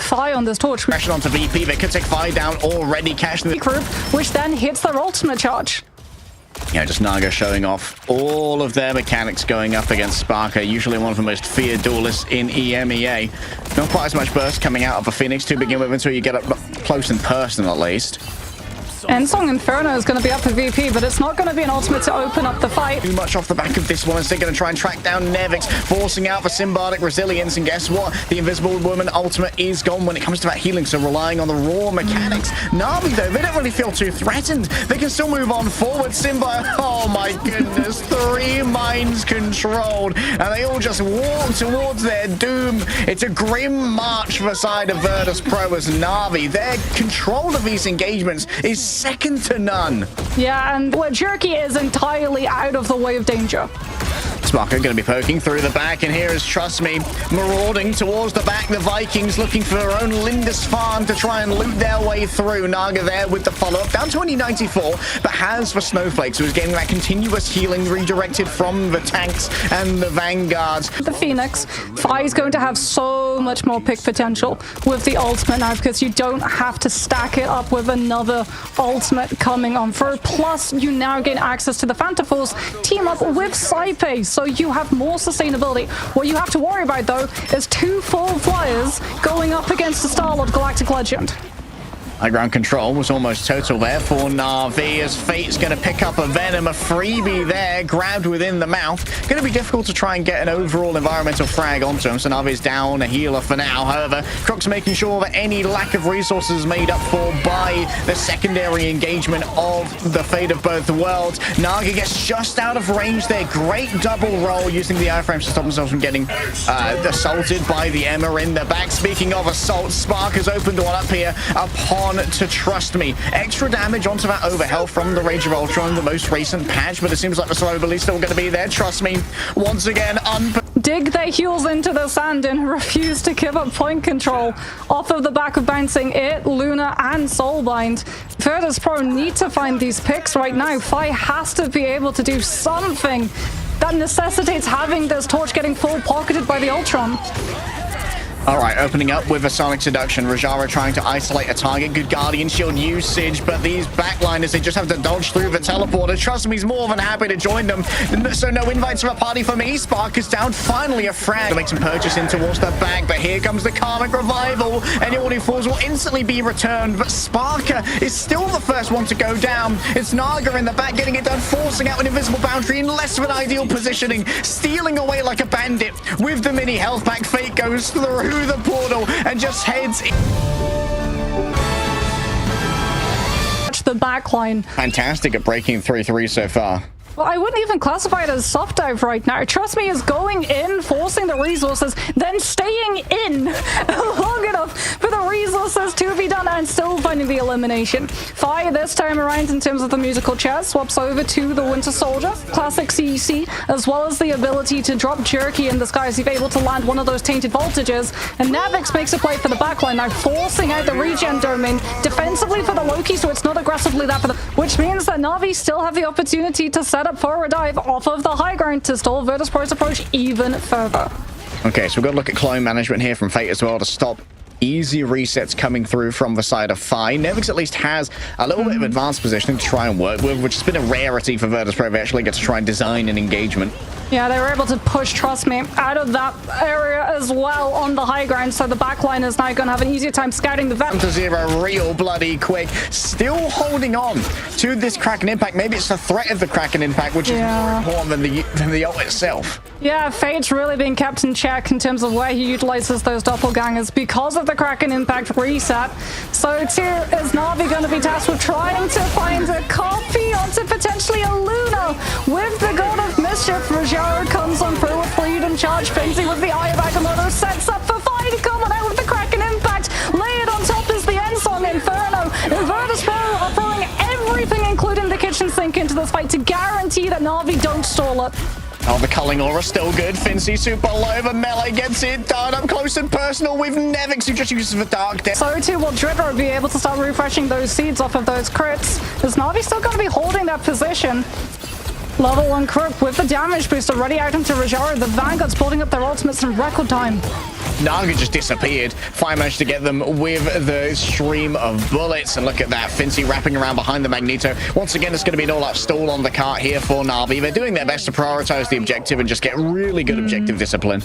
Fi on this torch. Pressure onto VP, they could take Fi down already, catching the group, which then hits their ultimate charge. Yeah, just Naga showing off all of their mechanics going up against Sparker, usually one of the most feared duelists in EMEA. Not quite as much burst coming out of a Phoenix to begin with until you get up close in person, at least. Ensong Inferno is going to be up for VP, but it's not going to be an ultimate to open up the fight. Too much off the back of this one as they're going to try and track down Nevix, forcing out the Symbiotic Resilience, and guess what? The Invisible Woman ultimate is gone when it comes to that healing, so relying on the raw mechanics. Navi, though, they don't really feel too threatened. They can still move on forward. Symbiote, oh my goodness, 3 minds controlled, and they all just walk towards their doom. It's a grim march for the side of Virtus Pro as Navi. Their control of these engagements is second to none. Yeah, and Jerky is entirely out of the way of danger. Sparker going to be poking through the back, and here is Trust Me marauding towards the back. The Vikings looking for their own Lindisfarne to try and loot their way through. Naga there with the follow-up, down to only 94, but has the Snowflakes, who is getting that continuous healing redirected from the tanks and the Vanguards. The Phoenix, Fi is going to have so much more pick potential with the ultimate now, because you don't have to stack it up with another ultimate coming on through. Plus, you now gain access to the Fantaforce team up with Saipe, so you have more sustainability. What you have to worry about, though, is 2 full flyers going up against the Star-Lord Galactic Legend. High ground control was almost total there for Navi as Fate's going to pick up a Venom, a freebie there, grabbed within the mouth. Going to be difficult to try and get an overall environmental frag onto him, so Navi's down a healer for now. However, Croc's making sure that any lack of resources is made up for by the secondary engagement of the Fate of Both Worlds. Naga gets just out of range there. Great double roll using the iframes to stop themselves from getting assaulted by the Emma in the back. Speaking of assault, Spark has opened one up here upon to Trust Me. Extra damage onto that overhealth from the Rage of Ultron, the most recent patch, but it seems like the slow release still going to be there. Trust Me, once again, dig their heels into the sand and refuse to give up point control off of the back of bouncing it, Luna, and Soulbind. Virtus Pro need to find these picks right now. Fi has to be able to do something that necessitates having this torch getting full pocketed by the Ultron. All right, opening up with a Sonic Seduction. Rajara trying to isolate a target. Good Guardian Shield usage, but these backliners, they just have to dodge through the teleporter. Trust me, he's more than happy to join them. So no invites for a party for me. Spark is down. Finally a frag to make some purchase in towards the back, but here comes the Karmic Revival. Anyone who falls will instantly be returned, but Sparker is still the first one to go down. It's Naga in the back getting it done, forcing out an invisible boundary in less of an ideal positioning, stealing away like a bandit. With the mini health pack, Fate goes through the portal and just heads in. The backline. Fantastic at breaking 3-3 so far. Well, I wouldn't even classify it as soft dive right now. Trust Me is going in, forcing the resources, then staying in long enough for the resources to be done and still finding the elimination. Fi this time around, in terms of the musical chairs, swaps over to the Winter Soldier, classic CEC, as well as the ability to drop Jerky in the skies if able to land one of those tainted voltages. And Navix makes a play for the backline now, forcing out the regen domain defensively for the Loki, so it's not aggressively that for the, which means that Navi still have the opportunity to set up for a dive off of the high ground to stall Virtus Pro's approach even further. Okay, so we've got to look at clone management here from Fate as well to stop easy resets coming through from the side of Fi. Nevix at least has a little bit of advanced positioning to try and work with, which has been a rarity for Virtus Pro. They actually get to try and design an engagement. Yeah, they were able to push Trust Me out of that area as well on the high ground, so the backline is now going to have an easier time scouting the vent. To zero real bloody quick. Still holding on to this Kraken impact. Maybe it's the threat of the Kraken impact, which is more important than the ult itself. Yeah, Fate's really being kept in check in terms of where he utilizes those doppelgangers because of the Kraken impact reset. So here is Navi going to be tasked with trying to find a copy onto potentially a Luna with the God of Mischief. Rajara comes on through with Freedom Charge. Finzi with the Eye of Agamotto sets up for Fi to come on out with the Kraken impact. Layered on top is the Ensong Inferno. And Virtus Pro are throwing everything, including the kitchen sink, into this fight to guarantee that Navi don't stall it. Oh, the culling aura still good. Finzi super low, but Melee gets it done up close and personal with Nevix, who just uses the Dark Death. So too will Dritter be able to start refreshing those seeds off of those crits. Is Navi still going to be holding that position? Level 1 Crook with the damage booster ready out into Rajara. The Vanguard's building up their ultimates in record time. Naga just disappeared. Fire managed to get them with the stream of bullets. And look at that. Fincy wrapping around behind the Magneto. Once again, it's going to be an all-out stall on the cart here for Navi. They're doing their best to prioritize the objective and just get really good objective discipline.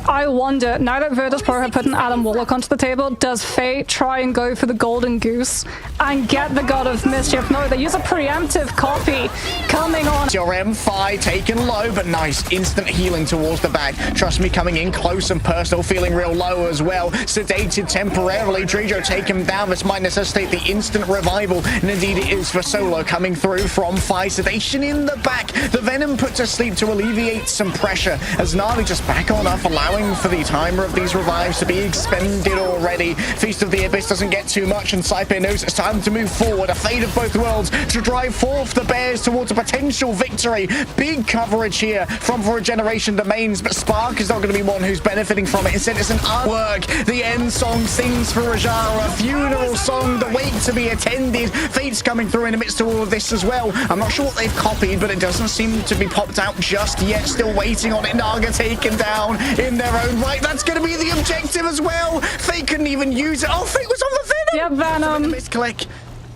I wonder, now that Virtus.pro have put an Adam Warlock onto the table, does Faye try and go for the Golden Goose and get the God of Mischief? No, they use a preemptive copy coming on. Your M5 taken low, but nice instant healing towards the back. Trust me, coming in close and personal, feeling real low as well. Sedated temporarily. Drijo take him down. This might necessitate the instant revival, and indeed it is for Solo coming through from Fi. Sedation in the back. The Venom put to sleep to alleviate some pressure as Navi just back on up, allowing for the timer of these revives to be expended already. Feast of the Abyss doesn't get too much, and Saipe knows it's time to move forward. A fate of both worlds to drive forth the Bears towards a potential victory. Big coverage here from For a Generation Domains, but Spark is not going to be one who's benefiting from it. Instead, it's an artwork. The end song sings for Rajara, a funeral song, the wake to be attended. Fate's coming through in the midst of all of this as well. I'm not sure what they've copied, but it doesn't seem to be popped out just yet. Still waiting on it. Naga taken down in their own right. That's going to be the objective as well. Fate couldn't even use it. Oh, Fate was on the Venom. Yep, Venom. Misclick.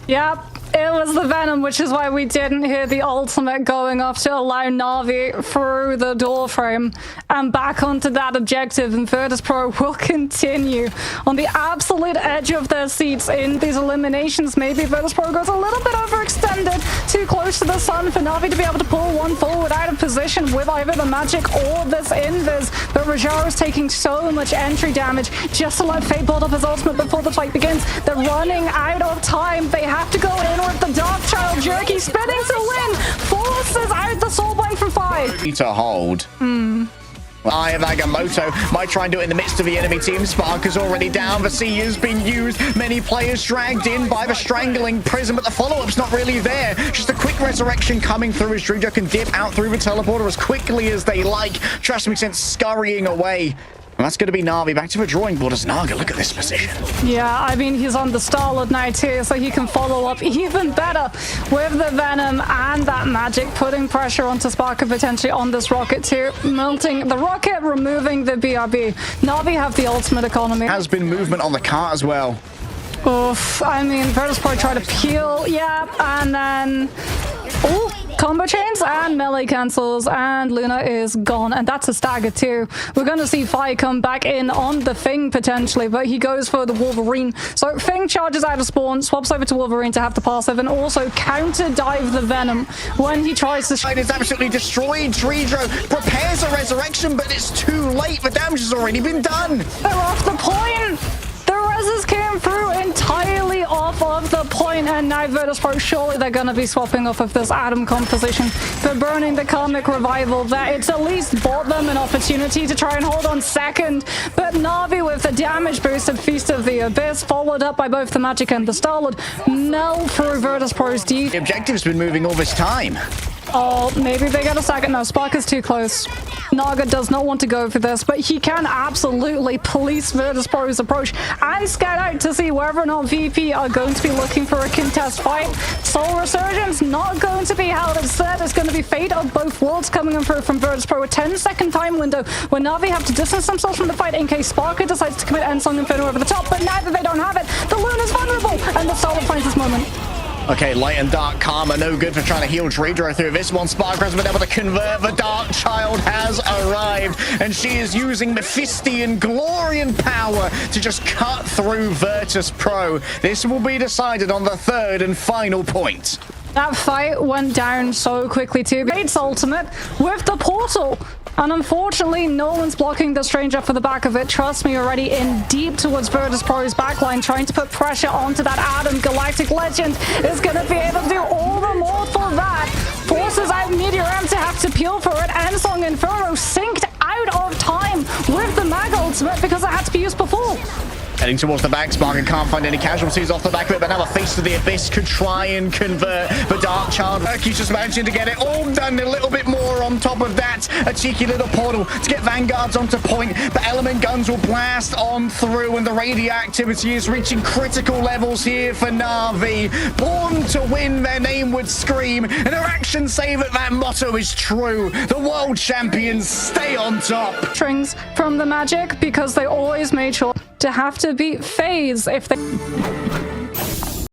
Yep. It was the Venom, which is why we didn't hear the ultimate going off to allow Navi through the door frame and back onto that objective. And Virtus.pro will continue on the absolute edge of their seats in these eliminations. Maybe Virtus.pro goes a little bit overextended, too close to the sun for Navi to be able to pull one forward out of position with either the magic or this invis. But Rajara is taking so much entry damage just to let Fate build up his ultimate before the fight begins. They're running out of time. They have to go in with the Darkchild jerky spinning to win. Forces out the Soulbind from 5. To hold. Eye of Agamotto might try and do it in the midst of the enemy team. Spark is already down. The C has been used. Many players dragged in by the strangling prism, but the follow-up's not really there. Just a quick resurrection coming through as Drijo can dip out through the teleporter as quickly as they like. Trust me, sent scurrying away. And that's going to be Navi back to the drawing board as Naga. Look at this position. Yeah, I mean, he's on the Starlord now too, so he can follow up even better with the Venom and that magic, putting pressure onto Sparker potentially on this rocket too. Melting the rocket, removing the BRB. Navi have the ultimate economy. Has been movement on the cart as well. Oof, I mean, Virtus.pro try to peel, yeah, and then... Ooh, combo chains and melee cancels, and Luna is gone, and that's a stagger too. We're going to see Fi come back in on the Fing potentially, but he goes for the Wolverine. So Fing charges out of spawn, swaps over to Wolverine to have the passive, and also counter dive the Venom when he tries to... It's absolutely destroyed. Drijo prepares a resurrection, but it's too late. The damage has already been done. They're off the point. The reses came through entirely off of the point, and now Virtus.pro, surely they're going to be swapping off of this Atom composition. They're burning the Karmic Revival. That it's at least bought them an opportunity to try and hold on second, but Navi with the damage boosted Feast of the Abyss, followed up by both the Magic and the Starlord, melt through Virtus.pro's D. The objective's been moving all this time. Oh, maybe they get a second. No, Spark is too close. Naga does not want to go for this, but he can absolutely police Virtus.pro's approach and scout out to see whether or not VP are going to be looking for a contest fight. Soul Resurgence not going to be held. Instead, it's going to be Fate of both worlds coming in through from Virtus.pro. A 10-second time window where Navi have to distance themselves from the fight in case Sparker decides to commit Endsong Inferno over the top, but now that they don't have it, the Luna's vulnerable, and the Starlord finds this moment. Okay, Light and Dark Karma, no good for trying to heal Drijo through this one. Sparker has been able to convert. The Darkchild has arrived, and she is using Mephistian glory and power to just cut through Virtus.pro. This will be decided on the third and final point. That fight went down so quickly too. Fate's ultimate with the portal. And unfortunately, no one's blocking the stranger for the back of it. Trust me, already in deep towards Virtus.pro's backline, trying to put pressure onto that Adam. Galactic Legend is going to be able to do all the more for that. Forces out Meteor M to have to peel for it. Endsong Inferno synced out of time with the Mag ultimate because it had to be used before. Heading towards the back, Spark can't find any casualties off the back of it, but now the Face of the Abyss could try and convert the Dark Child. He's just managing to get it all done a little bit more on top of that. A cheeky little portal to get Vanguards onto point, but Element Guns will blast on through, and the radioactivity is reaching critical levels here for Navi. Born to win, their name would scream, and their actions say that that motto is true. The world champions stay on top. Strings from the Magic because they always made sure to have to beat FaZe if they...